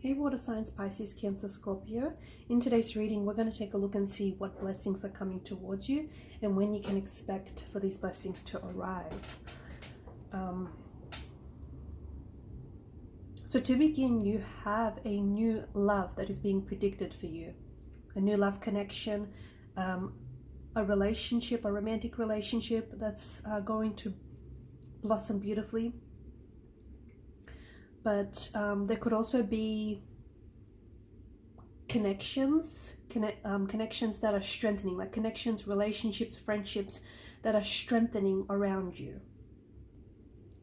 Hey water signs, Pisces, Cancer, Scorpio. In today's reading, we're going to take a look and see what blessings are coming towards you and when you can expect for these blessings to arrive. So to begin, you have a new love that is being predicted for you. A new love connection, a relationship, a romantic relationship that's going to blossom beautifully. But there could also be connections that are strengthening, like connections, relationships, friendships that are strengthening around you.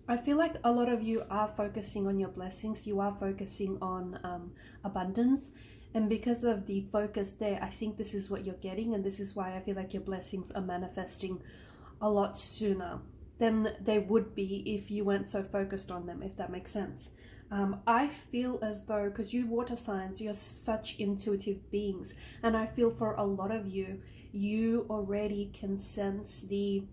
I feel like a lot of you are focusing on your blessings. You are focusing on abundance. And because of the focus there, I think this is what you're getting. And this is why I feel like your blessings are manifesting a lot sooner than they would be if you weren't so focused on them, if that makes sense. I feel as though, because you water signs, you're such intuitive beings. And I feel for a lot of you, you already can sense the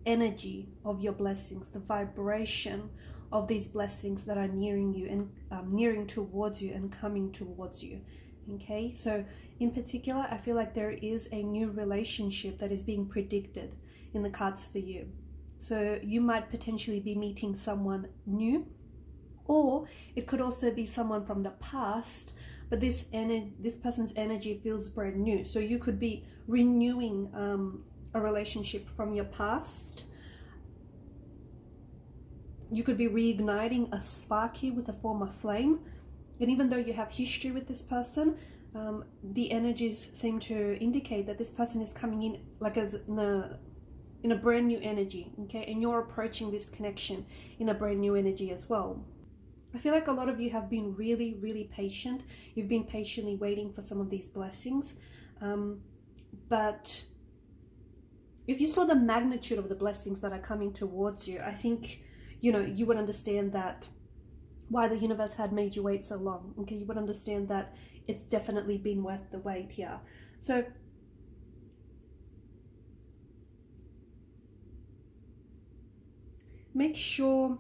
energy of your blessings, the vibration of these blessings that are nearing you and nearing towards you and coming towards you. Okay, so in particular, I feel like there is a new relationship that is being predicted in the cards for you. So you might potentially be meeting someone new, or it could also be someone from the past, but this person's energy feels brand new. So you could be renewing a relationship from your past. You could be reigniting a spark here with a former flame. And even though you have history with this person, the energies seem to indicate that this person is coming in like as in a brand new energy, okay? And you're approaching this connection in a brand new energy as well. I feel like a lot of you have been really, really patient. You've been patiently waiting for some of these blessings. But if you saw the magnitude of the blessings that are coming towards you, I think, you know, you would understand that why the universe had made you wait so long. Okay, you would understand that it's definitely been worth the wait here. So make sure,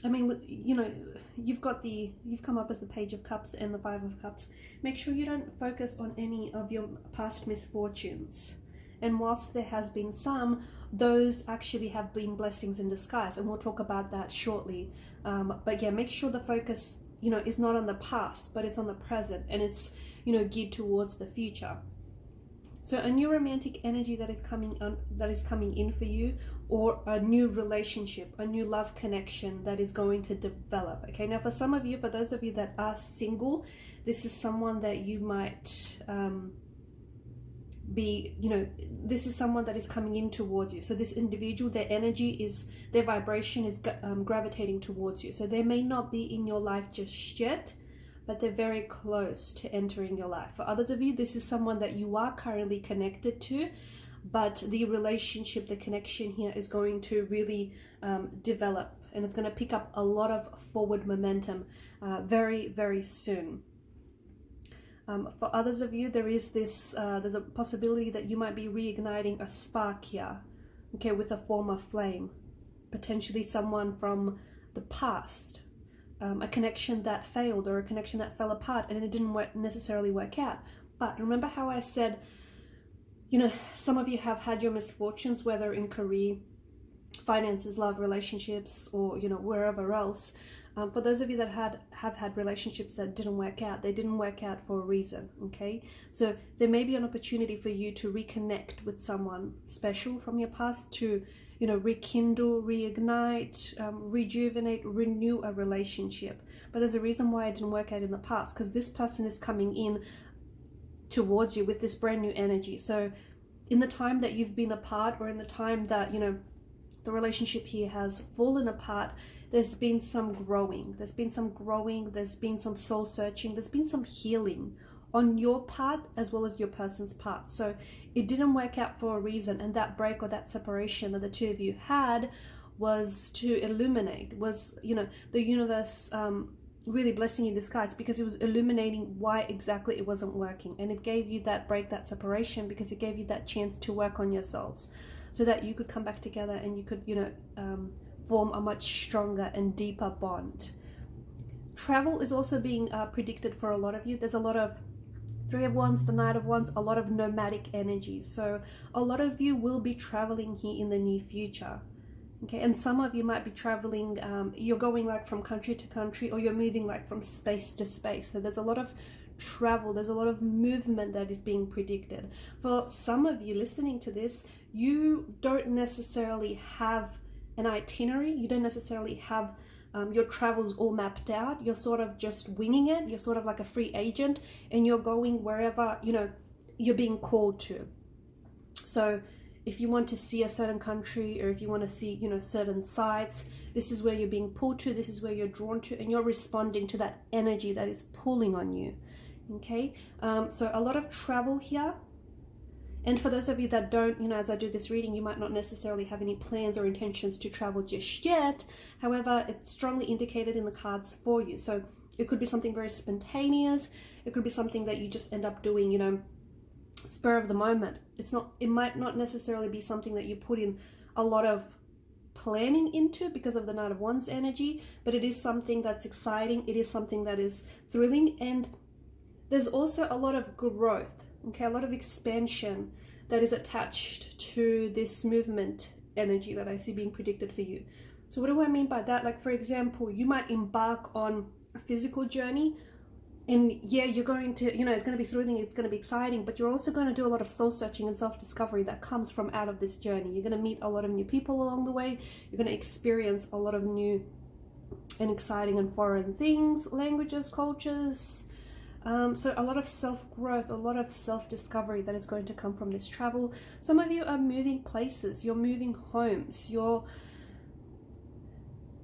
I mean, you know, you've come up as the Page of Cups and the Five of Cups. Make sure you don't focus on any of your past misfortunes. And whilst there has been some, those actually have been blessings in disguise. And we'll talk about that shortly. But yeah, make sure the focus, you know, is not on the past, but it's on the present. And it's, you know, geared towards the future. So a new romantic energy that is coming in for you, or a new relationship, a new love connection that is going to develop. Okay, now for some of you, for those of you that are single, this is someone that you might be, you know, this is someone that is coming in towards you. So this individual, their energy is, their vibration is gravitating towards you. So they may not be in your life just yet, but they're very close to entering your life. For others of you, this is someone that you are currently connected to, but the relationship, the connection here is going to really develop, and it's going to pick up a lot of forward momentum very, very soon. For others of you, there is this, there's a possibility that you might be reigniting a spark here, okay, with a former flame, potentially someone from the past. A connection that failed, or a connection that fell apart and it didn't necessarily work out. But remember how I said, you know, some of you have had your misfortunes, whether in career, finances, love, relationships, or, you know, wherever else. For those of you that have had relationships that didn't work out, they didn't work out for a reason, okay? So there may be an opportunity for you to reconnect with someone special from your past, to, you know, rekindle, reignite, rejuvenate, renew a relationship. But there's a reason why it didn't work out in the past, because this person is coming in towards you with this brand new energy. So in the time that you've been apart, or in the time that, you know, the relationship here has fallen apart, there's been some growing, there's been some soul searching, there's been some healing on your part as well as your person's part. So it didn't work out for a reason, and that break or that separation that the two of you had was to illuminate, was, you know, the universe really blessing in disguise, because it was illuminating why exactly it wasn't working. And it gave you that break, that separation, because it gave you that chance to work on yourselves so that you could come back together and you could, you know, form a much stronger and deeper bond. travel is also being predicted for a lot of you. There's a lot of Three of Wands, the Knight of Wands, a lot of nomadic energy. So a lot of you will be traveling here in the near future. Okay, and some of you might be traveling, you're going like from country to country, or you're moving like from space to space. So there's a lot of travel, there's a lot of movement that is being predicted. For some of you listening to this, you don't necessarily have an itinerary, you don't necessarily have your travels all mapped out. You're sort of just winging it. You're sort of like a free agent, and you're going wherever, you know, you're being called to. So if you want to see a certain country, or if you want to see, you know, certain sites, this is where you're being pulled to, this is where you're drawn to, and you're responding to that energy that is pulling on you. Okay, so a lot of travel here. And for those of you that don't, you know, as I do this reading, you might not necessarily have any plans or intentions to travel just yet. However, it's strongly indicated in the cards for you. So it could be something very spontaneous. It could be something that you just end up doing, you know, spur of the moment. It might not necessarily be something that you put in a lot of planning into because of the Knight of Wands energy, but it is something that's exciting. It is something that is thrilling, and there's also a lot of growth. Okay, a lot of expansion that is attached to this movement energy that I see being predicted for you. So what do I mean by that? Like, for example, you might embark on a physical journey, and yeah, you're going to, you know, it's going to be thrilling, it's going to be exciting, but you're also going to do a lot of soul searching and self-discovery that comes from out of this journey. You're going to meet a lot of new people along the way. You're going to experience a lot of new and exciting and foreign things, languages, cultures. So a lot of self-growth, a lot of self-discovery that is going to come from this travel. Some of you are moving places, you're moving homes,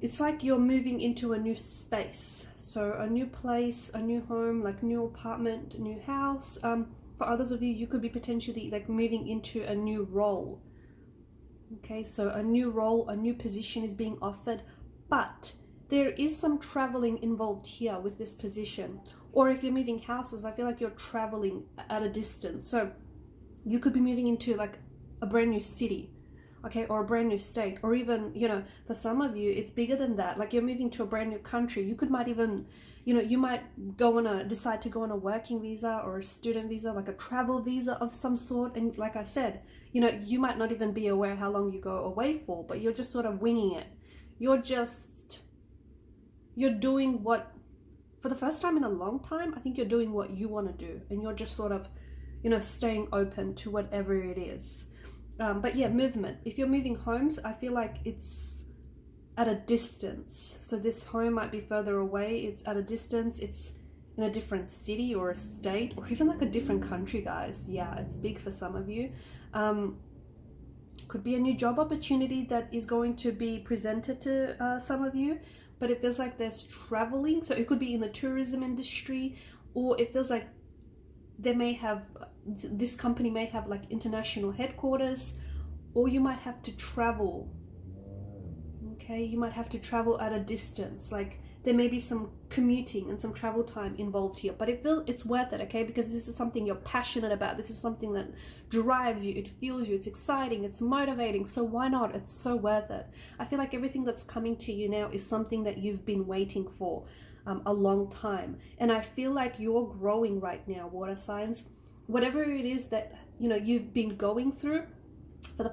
it's like you're moving into a new space. So a new place, a new home, like new apartment, a new house. For others of you, you could be potentially like moving into a new role. Okay, so a new role, a new position is being offered, but there is some traveling involved here with this position. Or if you're moving houses, I feel like you're traveling at a distance. So you could be moving into like a brand new city, okay, or a brand new state, or even, you know, for some of you, it's bigger than that. Like you're moving to a brand new country. You might even, you know, you might decide to go on a working visa or a student visa, like a travel visa of some sort. And like I said, you know, you might not even be aware how long you go away for, but you're just sort of winging it. You're doing what, for the first time in a long time, I think you're doing what you want to do, and you're just sort of, you know, staying open to whatever it is. But yeah, movement. If you're moving homes, I feel like it's at a distance. So this home might be further away. It's at a distance. It's in a different city or a state, or even like a different country, guys. Yeah, it's big for some of you. Could be a new job opportunity that is going to be presented to some of you. But it feels like there's traveling. So it could be in the tourism industry, or it feels like this company may have like international headquarters, or you might have to travel. Okay, you might have to travel at a distance. Like there may be some commuting and some travel time involved here, but it's worth it, okay? Because this is something you're passionate about. This is something that drives you, it fuels you, it's exciting, it's motivating. So why not? It's so worth it. I feel like everything that's coming to you now is something that you've been waiting for a long time. And I feel like you're growing right now, water signs. Whatever it is that, you know, you've been going through for the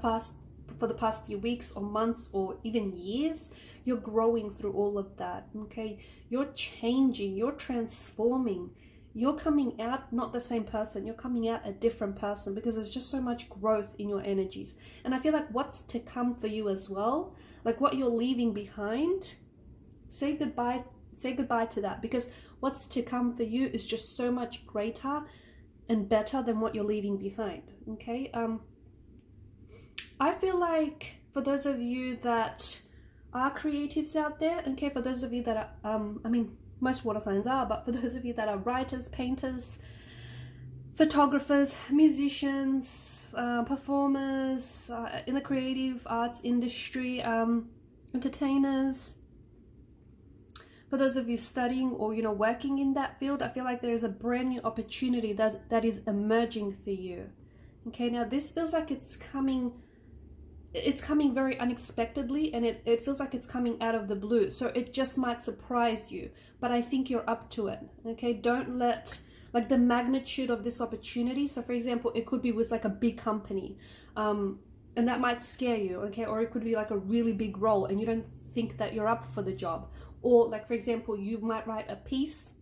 past few weeks or months or even years, you're growing through all of that, okay? You're changing, you're transforming, you're coming out not the same person, you're coming out a different person, because there's just so much growth in your energies. And I feel like what's to come for you as well, like what you're leaving behind, say goodbye to that, because what's to come for you is just so much greater and better than what you're leaving behind, okay? I feel like for those of you that are creatives out there, okay, for those of you that are, I mean, most water signs are, but for those of you that are writers, painters, photographers, musicians, performers, in the creative arts industry, entertainers, for those of you studying or, you know, working in that field, I feel like there is a brand new opportunity that is emerging for you. Okay, now this feels like it's coming it's coming very unexpectedly, and it feels like it's coming out of the blue. So it just might surprise you, but I think you're up to it. Okay, don't let, like, the magnitude of this opportunity. So for example, it could be with like a big company, and that might scare you. Okay, or it could be like a really big role and you don't think that you're up for the job. Or like, for example, you might write a piece,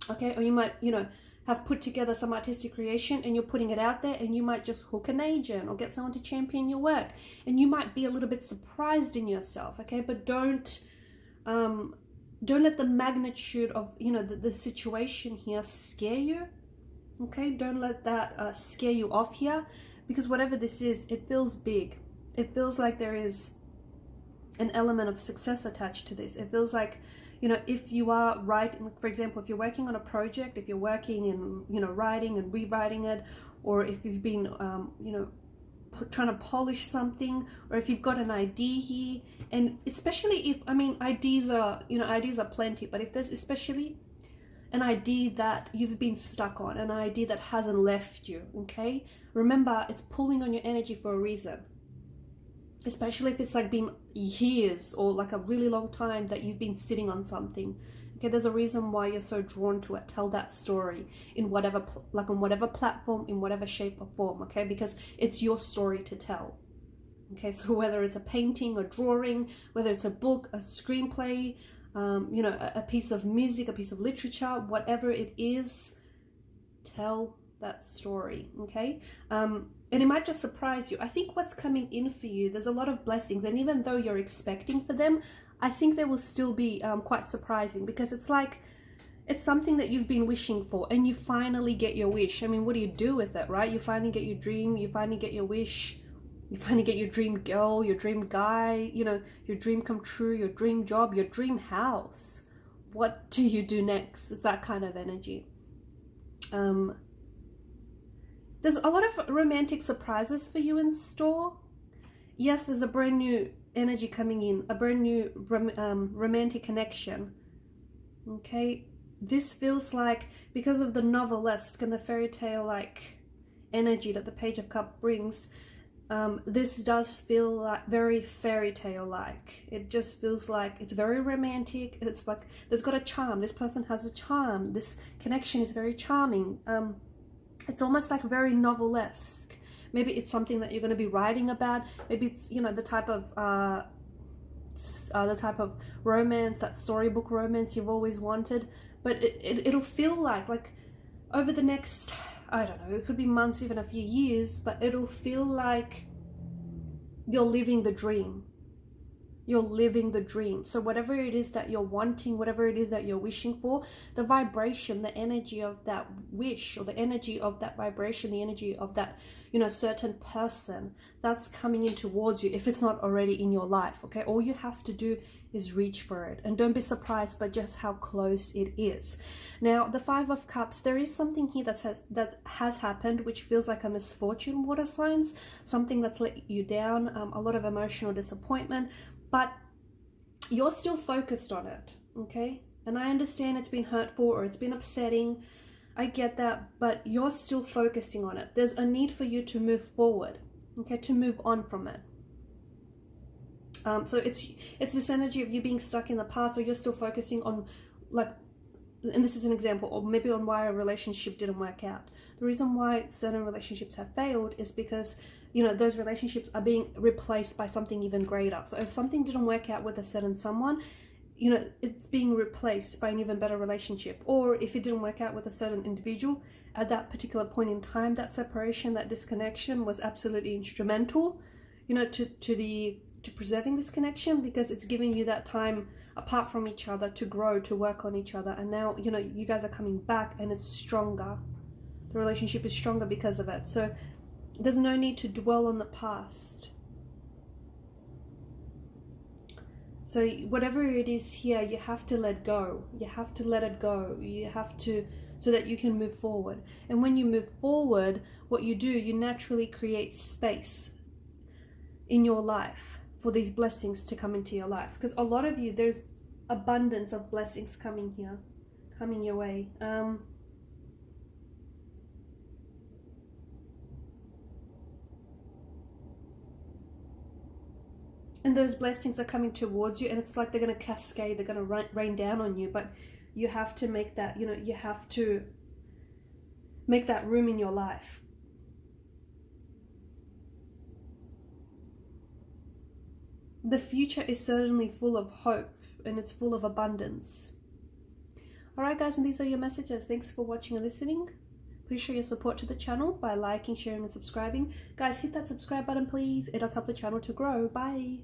okay, or you might, you know, have put together some artistic creation and you're putting it out there, and you might just hook an agent or get someone to champion your work, and you might be a little bit surprised in yourself. Okay, but don't let the magnitude of, you know, the situation here scare you. Okay, don't let that scare you off here, because whatever this is, it feels big. It feels like there is an element of success attached to this. It feels like, you know, if you are writing, for example, if you're working on a project, if you're working in, you know, writing and rewriting it, or if you've been, you know, trying to polish something, or if you've got an idea here, and especially if, I mean, ideas are, you know, ideas are plenty, but if there's especially an idea that you've been stuck on, an idea that hasn't left you, okay, remember, it's pulling on your energy for a reason. Especially if it's like been years or like a really long time that you've been sitting on something. Okay, there's a reason why you're so drawn to it. Tell that story in whatever, like on whatever platform, in whatever shape or form, okay? Because it's your story to tell. Okay, so whether it's a painting, a drawing, whether it's a book, a screenplay, you know, a piece of music, a piece of literature, whatever it is, tell that story, okay? And it might just surprise you. I think what's coming in for you, there's a lot of blessings, and even though you're expecting for them, I think they will still be quite surprising, because it's like, it's something that you've been wishing for, and you finally get your wish. I mean, what do you do with it, right? You finally get your dream, you finally get your wish, you finally get your dream girl, your dream guy, you know, your dream come true, your dream job, your dream house. What do you do next? It's that kind of energy. There's a lot of romantic surprises for you in store. Yes, there's a brand new energy coming in, a brand new romantic connection. Okay, this feels like, because of the novelesque and the fairy tale like energy that the Page of Cups brings, this does feel like very fairy tale like. It just feels like it's very romantic. It's like there's got a charm. This person has a charm. This connection is very charming. It's almost like very novelesque. Maybe it's something that you're going to be writing about. Maybe it's, you know, the type of romance, that storybook romance you've always wanted. But it'll feel like over the next, I don't know, it could be months, even a few years, but it'll feel like you're living the dream. You're living the dream. So whatever it is that you're wanting, whatever it is that you're wishing for, the vibration, the energy of that wish, or the energy of that vibration, the energy of that, you know, certain person, that's coming in towards you, if it's not already in your life, okay? All you have to do is reach for it, and don't be surprised by just how close it is. Now, the Five of Cups, there is something here that has happened, which feels like a misfortune, water signs, something that's let you down, a lot of emotional disappointment, but you're still focused on it, okay? And I understand it's been hurtful or it's been upsetting. I get that, but you're still focusing on it. There's a need for you to move forward, okay? To move on from it. So it's this energy of you being stuck in the past, or you're still focusing on, like, and this is an example, or maybe on why a relationship didn't work out. The reason why certain relationships have failed is because, you know, those relationships are being replaced by something even greater. So if something didn't work out with a certain someone, you know, it's being replaced by an even better relationship. Or if it didn't work out with a certain individual at that particular point in time, that separation, that disconnection was absolutely instrumental, you know, to preserving this connection, because it's giving you that time apart from each other to grow, to work on each other. And now, you know, you guys are coming back and it's stronger. The relationship is stronger because of it. So there's no need to dwell on the past. So whatever it is here, you have to let go. You have to let it go. You have to, so that you can move forward. And when you move forward, what you do, you naturally create space in your life for these blessings to come into your life. Because a lot of you, there's abundance of blessings coming here, coming your way. And those blessings are coming towards you, and it's like they're going to cascade, they're going to rain down on you, but you have to make that, you know, you have to make that room in your life. The future is certainly full of hope, and it's full of abundance. Alright guys, and these are your messages. Thanks for watching and listening. Please show your support to the channel by liking, sharing and subscribing. Guys, hit that subscribe button please. It does help the channel to grow. Bye.